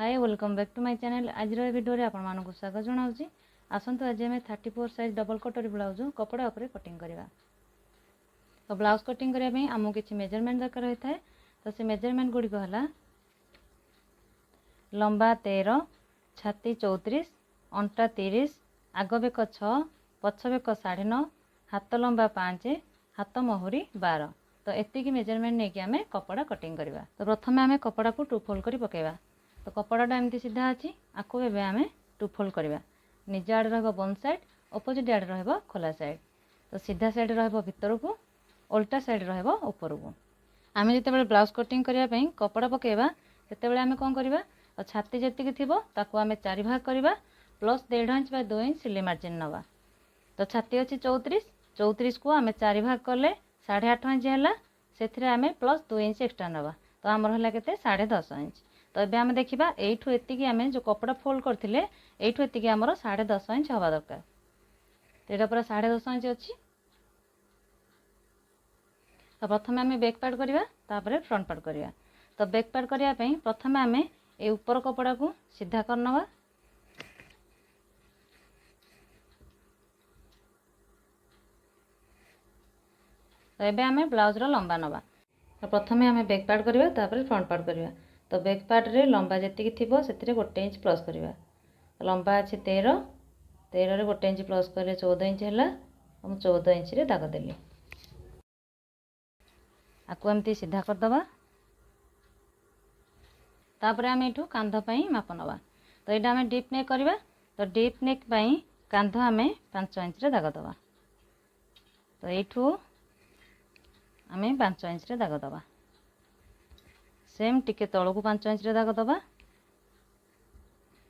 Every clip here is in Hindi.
Hi welcome back to my channel. आज वीडियो रे आपण मानकु स्वागत जनाउची। आसंतु आज हमें 34 साइज डबल कटोरी ब्लाउज कपड़ा ऊपर कटिंग करवा। तो ब्लाउज कटिंग करने में आमको किसी मेजरमेंट दरकार होता है। तो से मेजरमेंट गुड़िक है लंबा 13, छाती 34, अंटा 30, आग बेक 6, पछ बेक 9.5, हाथ लंबा 5, हाथ महुरी 12। तो एतिकी मेजरमेंट नहीं कि आम कपड़ा कटिंग करवा। तो प्रथम आम कपड़ा को टू फोल्ड कर पकेवा। तो कपड़ाटा एमती सीधा अच्छी आपको एवं आम टू फोल्ड करवा। निज आड़े रन साइड, अपोजिट आड़े रोला साइड। तो सीधा साइड भितर को, उल्टा साइड ऊपर को। आम जो ब्लाउज कटिंग करने कपड़ा पकेवा से आम कौन करवा, छाती जी थी आम 4 भाग करवा प्लस 1.5 इंच 2 इंच सिलाई मार्जिन नवा। तो छाती अच्छी 34, 34 को आम 4 भाग कले 8.5 इंच है से आम प्लस 2 इंच एक्सट्रा नवा। तो आमर है के 10.5 इंच। तो ये आम देखा यू एति आम जो कपड़ा फोल्ड करते यू एति आमर 10.5 इंच हवा दरकार। तो यहाँ पूरा 10.5 इंच अच्छी। तो प्रथम आम बैक पार्ट करवा तापर फ्रंट पार्ट करवा। तो बैक पार्ट करने प्रथम आम ये ऊपर कपड़ा को सीधा करनवा। तो ये आम ब्लाउज लंबा नवा। तो प्रथम आम बैक पार्ट करवा तापर फ्रंट पार्ट करवा। तो बैक पार्ट रे लंबा जी थी से 1 इंच प्लस करवा। लंबा अच्छे 13, 13 रे 1 इंच प्लस कले 14 इंच है। मुझे 14 इंच रे दाग देली। आपको एमती सीधा करदे। तापर आम यू कांध माप नवा। तो यहाँ आम डीप नेक करवा। तो डीप नेक कांध आम 5 इंच रे दाग दवा। तो यू आम 5 इंच रे दाग दवा। सेम टिके तल को 5 इंच रे दाग दवा।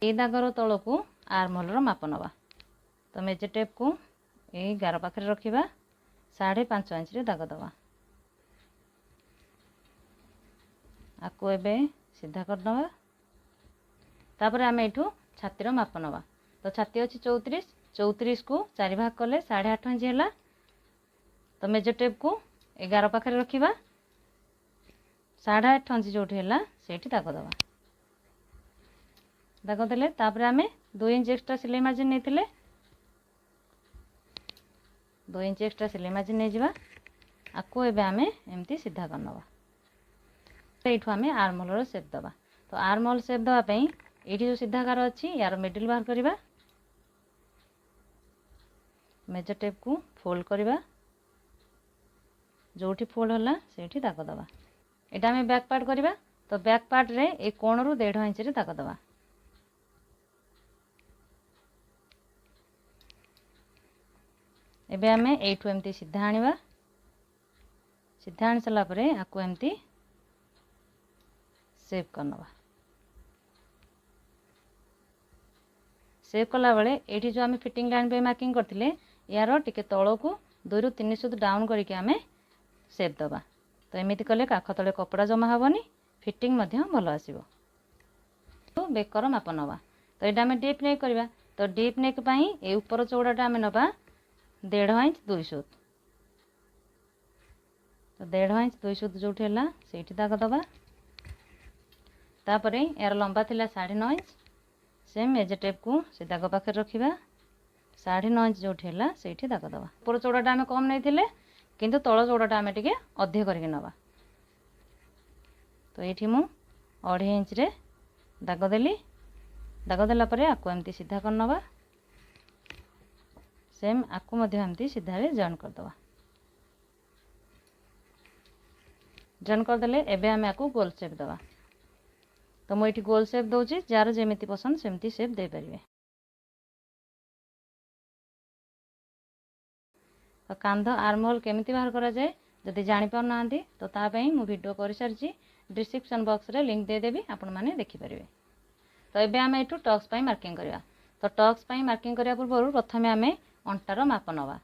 ये दागर तल को आर्महोल माप नवा। तो मेजर टेप को यही गार पाखे रखा 5.5 इंच रे दाग दवा। आपको एबे सीधा करदे। तापर आम यू छातीर माप नवा। तो छाती अच्छी 34, 34 को 4 भाग कले 8.5 इंच है। तो मेजर टेप को 11 पाखे रखा 8.5 इंच जो है से दाग दवा। दाग देले तापर आम 2 इंच एक्सट्रा सिलाई मार्जिन नहीं 2 इंच एक्सट्रा सिलाई मार्जिन नहीं जावा। आपको एबे आम एमती सीधा करनवा। यू आम आर्महोल सेप दवा। तो आर्महोल सेप देवाई ये जो सीधा गार अच्छी यार मिडिल बाहर करवा। मेजर टेप को फोल्ड करवा। जो फोल्ड है से दाग दवा। यहाँ आम बैक पार्ट करवा। तो बैक पार्ट रे ए कोण रू 1.5 इंच रे दाग दवा। एबे आम यू एमती सीधा आनिबा। सीधा आनी सारा पर आपको एमती सेव करनवा। सेव कला बेले ये जो आम फिटिंग लाइन पे मार्किंग करते यार टिके तल को 2 ରୁ 3 सुध डाउन करके आम सेव दबा। तो एमती कले काख तले कपड़ा जमा हेनी, फिटिंग भल आसो। तो बेकर माप नवा। तो यहाँ आम डीप नेक करवा। तो डीप नेक ये ऊपर चौड़ाटा आम नवा 1.5 इंच 2 सुत। तो 1.5 इंच 2 सुत जो है से दाग दबा। तापर यार लंबा थिला 9.5 इंच। सेम मेजर टेप को से दाग पाखे रखा 9.5 इंच जो है से दाग दबा। ऊपर चौड़ाटा आम कम नहीं किंतु तल चौड़ाटा आम टे अधिक करके नवा। तो ये मु 2.5 इंच रे दाग देली। दाग देला परे आपको एमती सीधा करनवा। सेम आपको एमती सीधा रे जॉइन करदवा। जॉइन करदेले एबे आम आपको गोल शेप दवा। तो मुझे गोल शेप दूसरी जार जमी पसंद सेमती शेप दे पारे। तो कांध आर्महोल केमिति बाहर करा जाए जदि जानि पार ना तो तापई मु वीडियो कर सारी डिस्क्रिप्शन बॉक्स रे लिंक देदेवी आपण माने देखि परिवे। तो एबे आम एठू टक्स पई मार्किंग करवा। तो टक्स पई मार्किंग करया पूर्व प्रथमे आम अंटार माप नवा।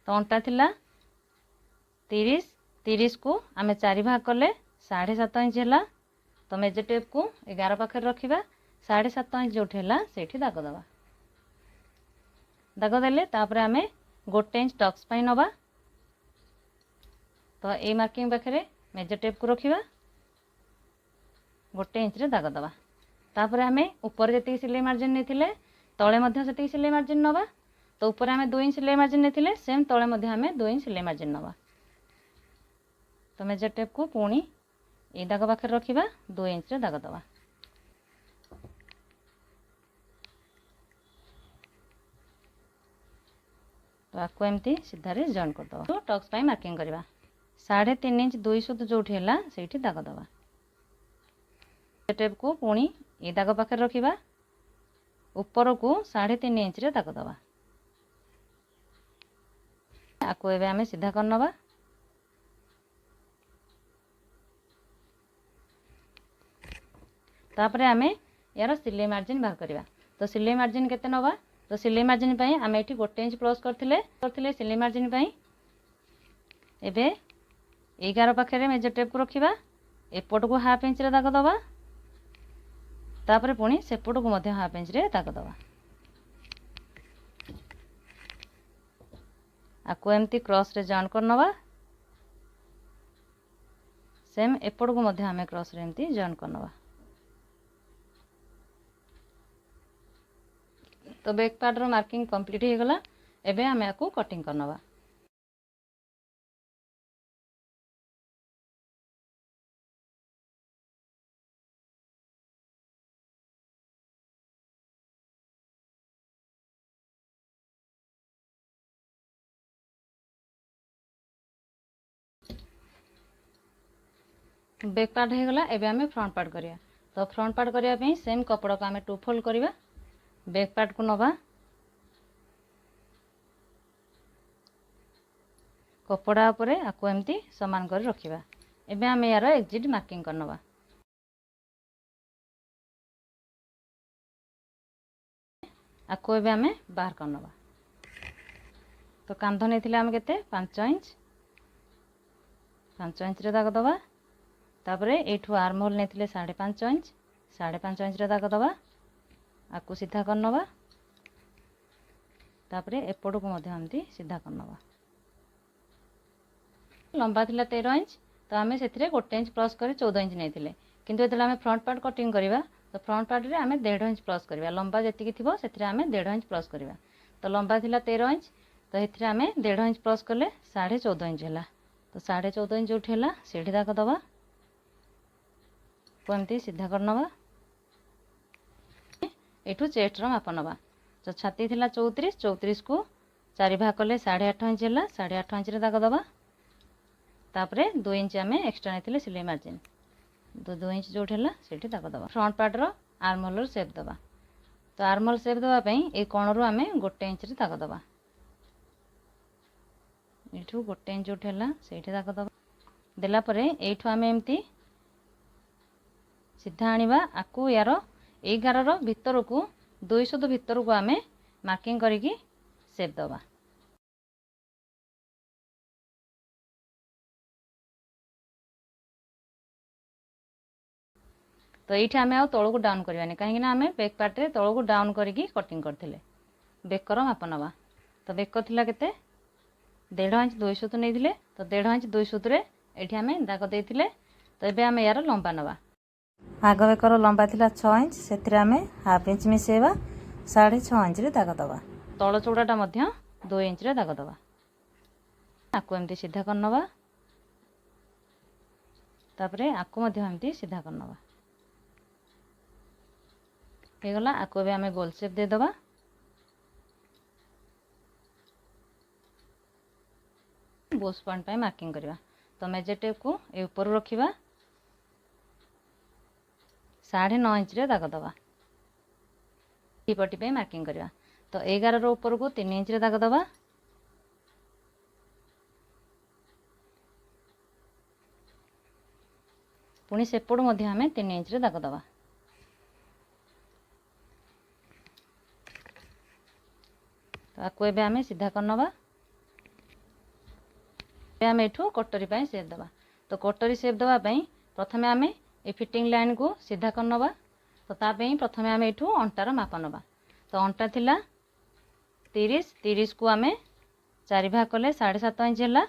तो अंटा थिला 30, 30 को आम 4 भाग कले 7.5 इंच है। तो मेजर टेप को 11 पाखे रखा 7.5 इंच जो है से दाग दवा। दाग देले तापर आम 1 इंच टक्स पई नवा। तो ये मार्किंग पाखे मेजर टेप को रखा गोटे इंच रे दाग दबा। तापर आमे ऊपर जति सिलाई मार्जिन नेथिले तळे मध्य सेति सिलाई मार्जिन नबा। तो ऊपर आमे 2 इंच सिलाई मार्जिन नेथिले सेम तळे मध्य आमे 2 इंच सिलाई मार्जिन नबा। तो मेजर टेप को पुणी ए दाग पाखे रखिबा 2 इंच रे दाग दबा। तो आपको एमती सीधा रे जॉइन कर दबा। तो टक्स पाई मार्किंग करबा 3.5 इंच 2 सुत जोठी हैला सेठी दाग दबा। टेप को पुणी ए दाग पाखे रखिबा ऊपर को 3.5 इंच रे दाग दबा। आपको एबे आमे सीधा कर नबा। तापरे आमे यार सिलाई मार्जिन बाहर करबा। तो सिलाई मार्जिन केते नबा। तो सिलाई मार्जिन पई आमे एठी 1 इंच प्लस करथिले सिलाई मार्जिन पई। एबे 11 पाखे रे मेजर टेप को रखिबा एपट को हाफ इंच रे दाग दबा। तापरे पुणी सेपट को मध्य हाफ इंच रे दाग दबा। आपको एमती क्रॉस रे जॉइन कर नबा। सेम एपट को मध्य आमे क्रॉस रे एमती जॉइन कर नबा। तो बैक पार्ट रो मार्किंग कंप्लीट हो गला। एबे आमे आकु कटिंग कर नबा। बैक पार्ट हो गला। एबे आमे फ्रंट पार्ट करिया। तो फ्रंट पार्ट करिया पे सेम कपड़ा को आमे 2 फोल्ड करिवा। बैक पार्ट को नबा कपड़ा उपरे आकु एमती समान कर रखिबा। एबे आमे यार एग्जिट मार्किंग कर नबा। आकु एबे आमे बाहर कर नबा। तो कांध नेथिले आमे केते 5 इंच रे दाग दबा। तापरे एठू आर्म होल नेथिले 5.5 इंच 5.5 इंच रे दाग दबा। आकु सीधा कर नबा। तापरे एपट को मध्य एमती सीधा कर नबा। लंबा थिला 13 इंच। तो आमे सेथिरे 1 इंच प्लस करी 14 इंच नेथिले। किंतु एतले आमे फ्रंट पार्ट कटिंग करिवा। तो फ्रंट पार्ट रे आमे 1.5 इंच प्लस करिवा। लंबा जेतिकी थिबो सेथिरे आमे 1.5 इंच प्लस करिवा। तो लंबा थिला 13 इंच। तो एथिरे आमे 1.5 इंच प्लस करले 14.5 इंच हैला। तो 14.5 इंच उठी हैला सेठी दाग दबा। एमती सीधा कर नबा। एठू चेस्ट रो माप नबा। तो छाती थिला 34 को 4 भाग कले 8.5 इंच हैला 8.5 इंच रे दाग दबा। तापरे 2 इंच आमे एक्स्ट्रा नेथिले सिलाई मार्जिन। 2 इंच जोठ हैला सेठी दाग दबा। फ्रंट पार्ट रो आर्म होल शेप दबा। तो आर्म होल शेप दबा पई ए कोण रो आमे 1 इंच रे दाग दबा। एठू 1 इंच जोठ हैला सेठी दाग दबा। देला परे एठू आमे एमती सीधा आनिबा। आकु यार 11 रो भीतर को 2 सुद भीतर को आमे मार्किंग करिकी शेप दबा। तो ये आम तौक डाउन करवानी कहीं आम बैक पार्ट रे तौक डाउन करके कटिंग करते। बेकर माप नवा। तो बेक थिला केते 1.5 इंच 2 सुत नहीं। तो 1.5 इंच 2 सुत रे एठी आमे दाग देथिले। तो एबे आमे यार लंबा नवा। आग बेकर लंबा थिला 6 इंच सेथिरे आमे हाफ इंच मिसेबा 6.5 इंच रे दाग दबा। तळ चौड़ाटा मध्य 2 इंच रे दाग दबा। आकु एमती सीधा कर नवा। तापरे आकु मध्य एमती सीधा कर नवा। हे गला। आकु एबे आमे गोल शेप दे दबा। बोस पॉइंट पे मार्किंग करवा। तो मेजर टेप को ए ऊपर रखिबा 9.5 इंच रे दाग दबा। ई पट्टी पे मार्किंग करवा। तो 11 रो ऊपर को 3 इंच रे दाग दबा। पुणी सेपट मध्य आमे 3 इंच रे दाग दबा। तो आकु एबे आमे सीधा कर नवा। आमे एठू कटोरी पाई शेप दबा। तो कटोरी शेप दबा पई प्रथमे आमे ए फिटिंग लाइन को सीधा कर नवा। तो ता पई प्रथमे आमे एठू अंटार माप नवा। तो अंटा थिला 30 को आमे 4 भाग कले 7.5 इंच हैला।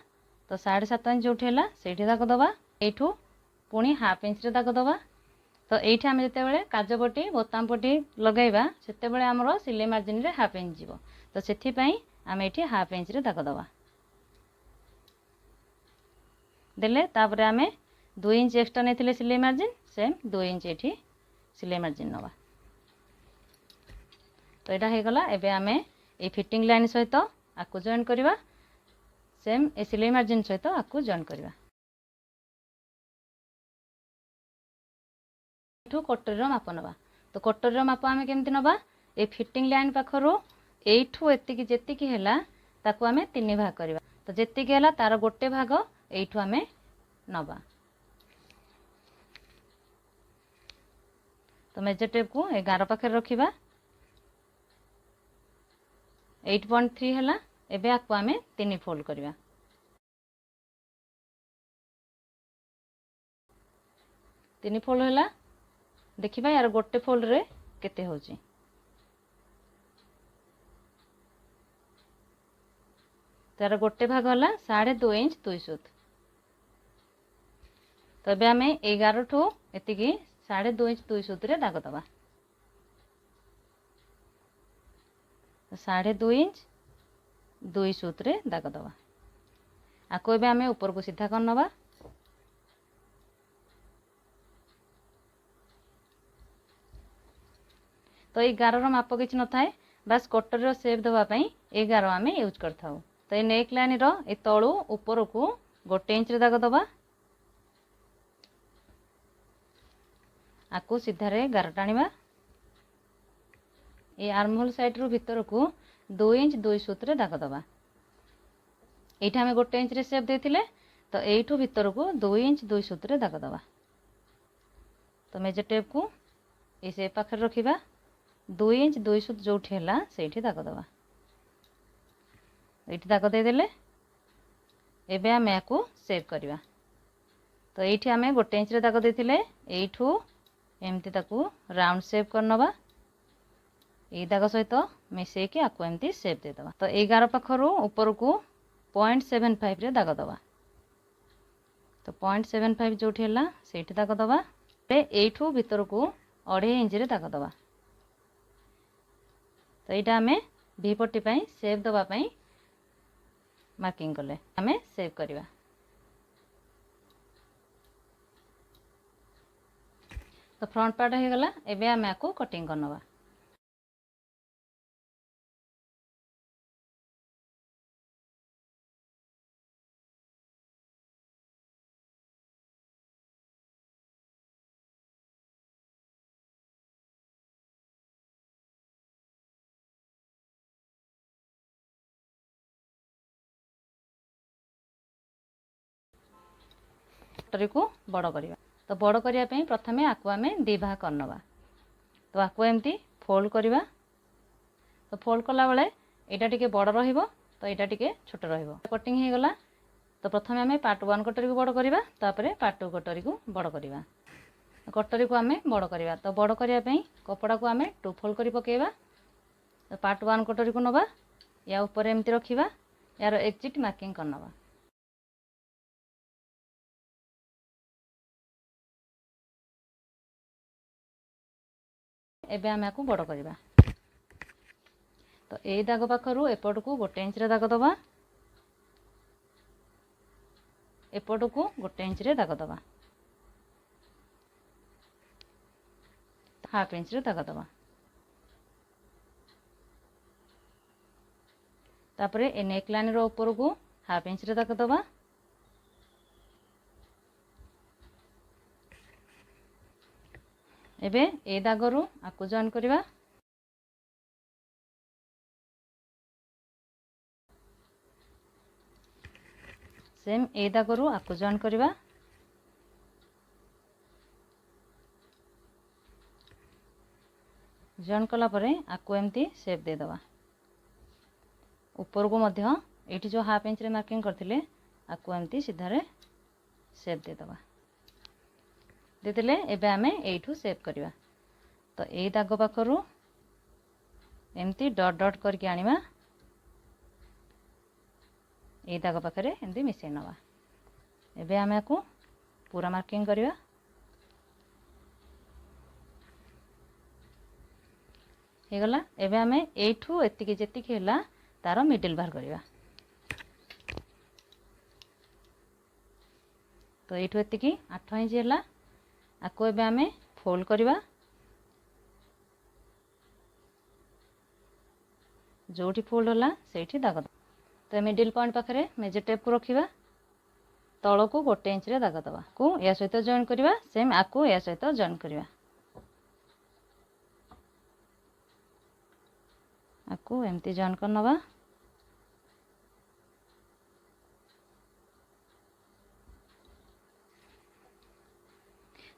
तो 7.5 इंच जोठी हैला सेठी दाग दबा। एठू पुणी हाफ इंच रे दाग दबा। तो ये आम जिते काज पट्टी बोताम पट्टी लगेगा से आमर सिलाई मार्जिन रे हाफ इंच जीव तो से आम ये हाफ इंच रे दाग दवा देले तापर आम 2 इंच एक्सट्रा नहीं सिलाई मार्जिन सेम 2 इंच ये सिलाई मार्जिन नवा तो यहाँ हो गला। एबे आम ये फिटिंग लाइन सहित आपको जॉइन करवा सेम ए सिलाई मार्जिन सहित आपको जॉइन करवा। कटोरी माप नवा तो कटोरी माप आम केमती नवा ए फिटिंग लाइन पाखरु एठू एतिकी जेतिकी हैला ताकू आम 3 भाग करवा तो जेतिकी हैला तार गोटे भाग एठू आम नवा तो मेजर टेप को ए गार पाखे रखिबा 8.3 हैला। एबे आपको आम 3 फोल्ड करवा तीन फोल्ड हैला देखिबा यार गोटे फोल्ड रे केते होची तार गोटे भाग होला 2.5 इंच 2 सूत तो एबे आम 11 ठू एतिकी 2.5 इंच 2 सूत रे दाग दवा 2.5 इंच 2 सूत रे दाग दवा आको एबे आम ऊपर को सीधा कर नवा तो ये गार माप किसी न थाए बास कटोरी सेप देवाई ये गार आम यूज कर था। तो ये नेक लाइन रे तलू ऊपर को 1 इंच रे दाग दवा आकु सीधार गार टाणवा ये आर्महोल साइड रु भीतर को 2 इंच 2 सूत रे दाग दवा ये आम 1 इंच रे सेप देथिले तो यू भीतर को 2 इंच 2 सूत रे दाग दवा तो मेजर टेप को ये सेप पाखे रखिबा 2 इंच 2 सूत जो से दाग दवा ये दाग देदेले एबे आम या सेव करवा तो ये आम 1 इंच रे दाग देथिले एठू एमती ताकू राउंड सेव करनवा ये दाग सहित मिसेकी आपको एमती सेव देदवा तो 11 पाखरु ऊपर को 0.75 रे दाग दवा तो 0.75 जो से दाग दवा एठू भीतर को 2.5 इंच रे दाग दवा तो यहाँ आम भी पट्टी सेव दवाई मार्किंग कले आम सेव करवा तो फ्रंट पार्ट हो गला। एबे आम या कटिंग करनवा कटोरी को बड़ करवा तो बड़ करने प्रथम आपको आम 2 भाग करनवा तो आपको एमती फोल्ड करवा तो फोल्ड कला बेले यहाँ टिके बड़ रहिबो तो यहाँ टिके छोट रहिबो कटिंग हो गला। तो प्रथम आम पार्ट 1 कटोरी को बड़ करवा तापर पार्ट 2 कटोरी को बड़ करवा कटोरी को आम बड़ करवा तो बड़ करने कपड़ा को आम 2 फोल्ड कर पकेबा तो पार्ट 1 कटोरी को नवा या ऊपर एमती रखिबा यार एक्जिट मार्किंग करनवा एबे आम या बड़ करवा तो ये दाग पाखरु एपट को 1 इंच रे दाग दवा एपट को 1 इंच रे दाग दवा हाफ इंच रे दाग दवा तापरे ए नेक लाइन रो ऊपर को हाफ इंच रे दाग दवा एबे ए दागरु आपको जॉइन करवा सेम ए दागरु आपको जॉइन करवा जॉइन कला परे आपको एमती शेप दे दवा ऊपर को मध्य एठी जो हाफ इंच रे मार्किंग करथिले आपको एमती सीधारे शेप दे दवा देदेले एबे आमे एठू सेव करवा तो ए दाग पाखरु एमती डॉट डॉट करके आनिबा ए दाग पाखरे एमती मिसै नवा एबे आमे को पूरा मार्किंग करवा ହେଇଗଲା। ଏବେ ଆମେ ଏଇଠୁ ଏତିକି ଯେତିକି ହେଲା ତାର ମିଡିଲ୍ ବାହାର କରିବା। ତ ଏଇଠୁ ଏତିକି 8 ଇଞ୍ଚ ହେଲା। ଆକୁ ଏବେ ଆମେ ଫୋଲ୍ଡ କରିବା। जोठी फोल्ड होला सेठी दाग दबा। तो मिडिल पॉइंट पाखरे मेजर टेप को रखिबा, तଳ को 1 इंच रे दाग दबा को या सहित जॉइन करिबा, सेम आकु या सहित जॉइन करिबा, आकु एमती जॉइन कर नबा।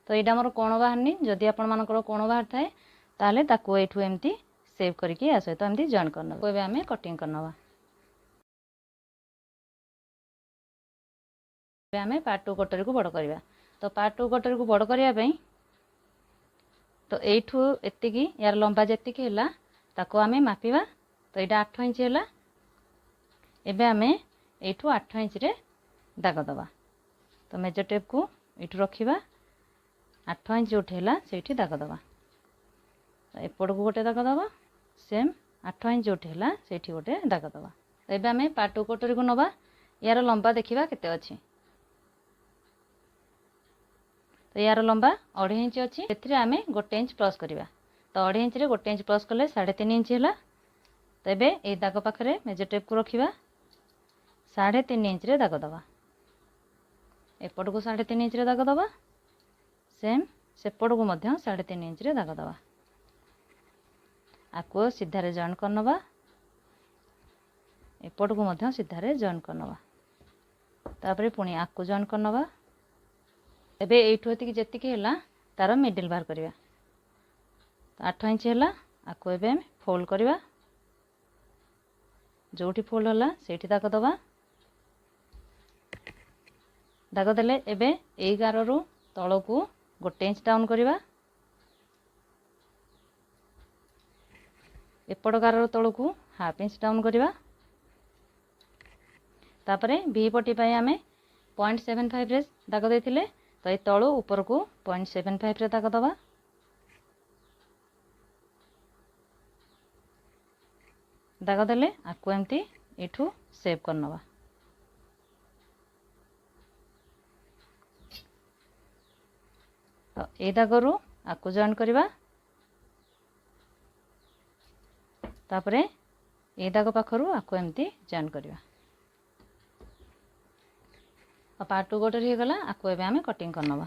तो यहाँ मोर कोण बाहरनी, जदि आपण मानकर कोण बाहर थाए ताले ताकू एठू एमती सेव करके या सहित एमती जॉइन कर नबा। एबे हमें कटिंग कर नबा। एबे हमें पार्ट 2 कटोरी को बड़ करबा। तो पार्ट 2 कटोरी को बड़ करिया पई तो एठू एतिकी यार लंबा जेतिकी हैला ताको हमें मापिबा। तो यहाँ 8 इंच हैला। एबे हमें एठू 8 इंच रे दाग दबा। तो मेजर टेप को एठू रखिबा, 8 इंच जोठी हैला सेठी दाग दबा। तो एपड़ को गोटे दाग दबा, सेम 8 इंच जोठी हैला सेठी गोटे दाग दबा। तो एबे हमें पार्ट 2 कटोरी को नबा। यार लंबा देखिबा केते अछि। तो यार लंबा 2.5 इंच अच्छी, से आम 1 इंच प्लस करवा। तो 2.5 इंच रे 1 इंच प्लस कले 3.5 इंच है। तो ये यही दाग पाखे मेजर टेप को रखा, 3.5 इंच रे दाग दबा। एपट को 3.5 इंच रे दाग दबा, सेम सेपट को 3.5 इंच रे दाग दबा। आको सीधारे जॉइन कर नबा, एपट को सीधारे जॉइन कर नबा। तापरे पुणी आको जॉइन कर नबा। एबे एठू एतिकी जेतिकी हैला तार मिडिल बाहर करवा। तो 8 इंच हैला, आको एबे हम फोल्ड करवा। जोठी फोल्ड होला सेठी दाग दबा। दाग देले एबे एई गार रु तळ को 1 इंच डाउन करवा। एपड़ गार रु तळ को 1/2 इंच डाउन करवा। तापरे वी पटी पई आमे 0.75 रे दाग देथिले। तो ये तलू ऊपर को 0.75 रे दाग दबा। दाग देले आकु एमती एठू सेव कर नबा। तो ए दागरू आकु जॉइन करवा। तापरे ए दाग पाखरु आकु एमती जॉइन करवा। पार्ट 2 गोटे हो गला। आकु एबे हमें कटिंग कर नबा।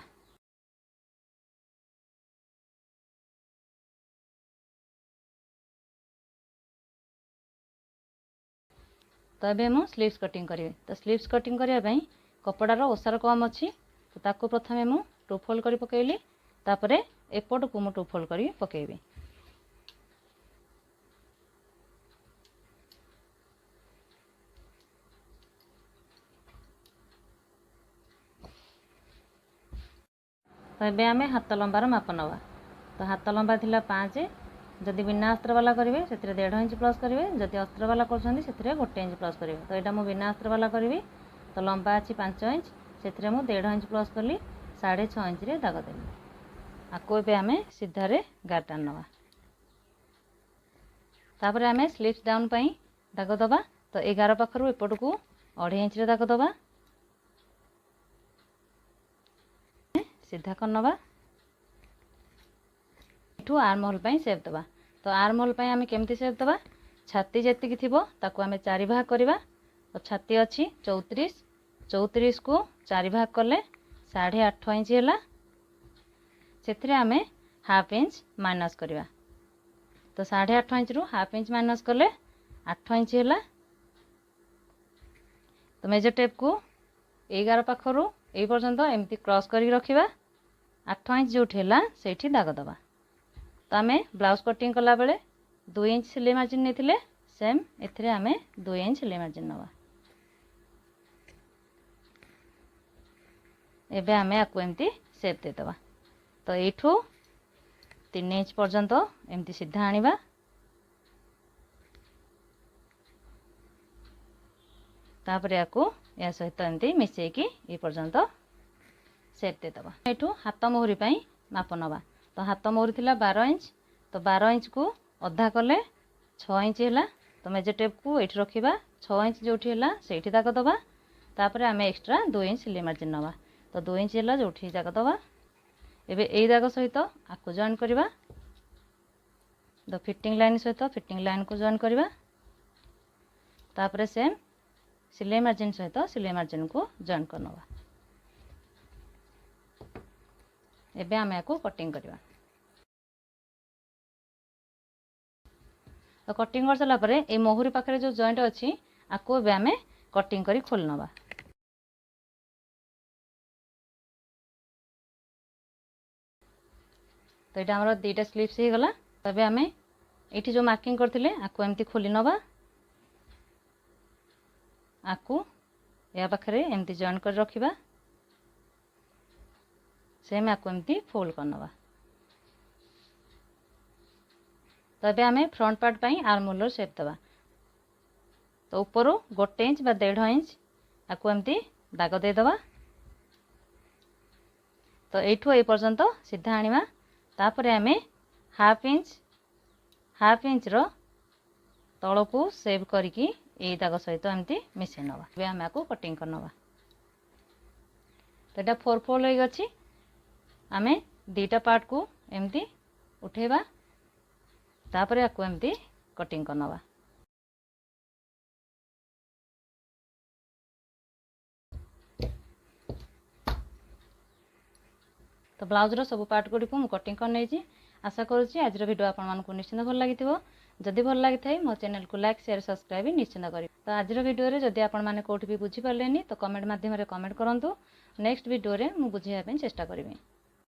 तो एबे मु स्लीव्स कटिंग करी। तो स्लीव्स कटिंग करिया पई कपड़ार ओसार कम अच्छी। तो ताकू प्रथमे मु 2 फोल्ड करी पकेइली। तापरे एपट को मु 2 फोल्ड करी पकेइबी। तो ये आम हाथ लंबार माप नवा। तो हाथ लंबा थिला 5, जदि बिना अस्त्र वाला करेंगे से 1.5 इंच प्लस करेंगे, जदि अस्त्र वाला कर 1 इंच प्लस करेंगे। तो यहाँ मुझे बिना अस्त्र वाला करी। तो लंबा अच्छी 5 इंच, से 1.5 इंच प्लस कली 6.5 इंच रे दाग देली। आको ए आम सीधारे गार टान नवा। तापर आम स्लीव्स डाउन पाई दाग दबा। तो 11 पाखर एपट को 2.5 इंच रे दाग दबा। सीधा कर नवा। एठू आर्म होल पाई सेव दबा। तो आर्म होल पाई आमे केमती सेव दबा, छाती जेतिकी थिबो ताकू आमे 4 भाग करवा। तो छाती अच्छी 34, 34 को 4 भाग कले 8.5 इंच हैला। सेथिरे आमे 1/2 इंच माइनस करवा। तो 8.5 इंच रु 1/2 इंच माइनस कले 8 इंच हैला। तो मेजर टेप को 11 पाखरु ए पर्यंत एमती क्रॉस करी रखिबा। 8 इंच जोठी हैला सेठी दाग दबा। तो आमे ब्लाउज कटिंग कला बेले 2 इंच सिलाई मार्जिन नेथिले, सेम एथिरे आमे 2 इंच सिलाई मार्जिन नवा। एबे आमे आकु एमती सेप दे दबा। तो एठू 3 इंच पर्यंत एमती सीधा आनिबा। तापरे आकु या सहित एमती मिसेकी ए पर्यंत सेप दे दबा। एठू हाथ मोहरी पई माप नवा। तो हाथ मोहरी थिला 12 इंच। तो 12 इंच को अधा कले 6 इंच है तो मेजर टेप को ये रखा 6 इंच जो है दाग दबा तापर आम एक्सट्रा 2 इंच सिलाई मार्जिन नवा तो 2 इंच है जो दाग दबा एबे यही दाग सहित आपको जॉइन करवा तो फिटिंग लाइन सहित फिटिंग लाइन को जॉइन करवा तापर सेम सिलाई मार्जिन सहित सिलाई मार्जिन को जॉइन करनवा एबे आम या कटिंग करवा तो कटिंग कर सारा पर ये मोहरी पाखे जो जॉइंट अच्छी आपको एबे आम कटिंग करी खोल नवा तो यहाँ आम दुईटा स्लीव्स हो गला तबे आम ये जो मार्किंग करते आपको एमती खोली नवा आपको या पाखे एमती जॉइन कर रखिबा सेम आपको एमती फोल्ड करनवा तबे आम फ्रंट पार्ट पाई आर्म होल्डर शेप दबा तो ऊपर 1 इंच बा 1.5 इंच आपको एमती दाग देदबा तो यू ये पर्यंत सीधा आनिबा तापर आम हाफ इंच रो तल को सेव करिकी ये दाग सहित एमती मिसई नवा आम आपको कटिंग करनवा तो यहाँ 4 फोल्ड हो गई आम दीटा पार्ट को एमती उठेबा तापर आपको एमती कटिंग करनवा तो ब्लाउज सब पार्ट गुड़ी को कटिंग कर नहीं आशा करुँच आज वीडियो आपको निश्चिंत भल लगी जदि भल लगी था मो चैनल को लाइक शेयर सब्सक्राइब निश्चिंत करें तो आज वीडियो रे जदि आपण मैंने कौटी भी बुझी पारे तो कमेंट माध्यम कमेंट करूँ नेक्स्ट वीडियो रे मु बुझाइबा चेष्टा करी।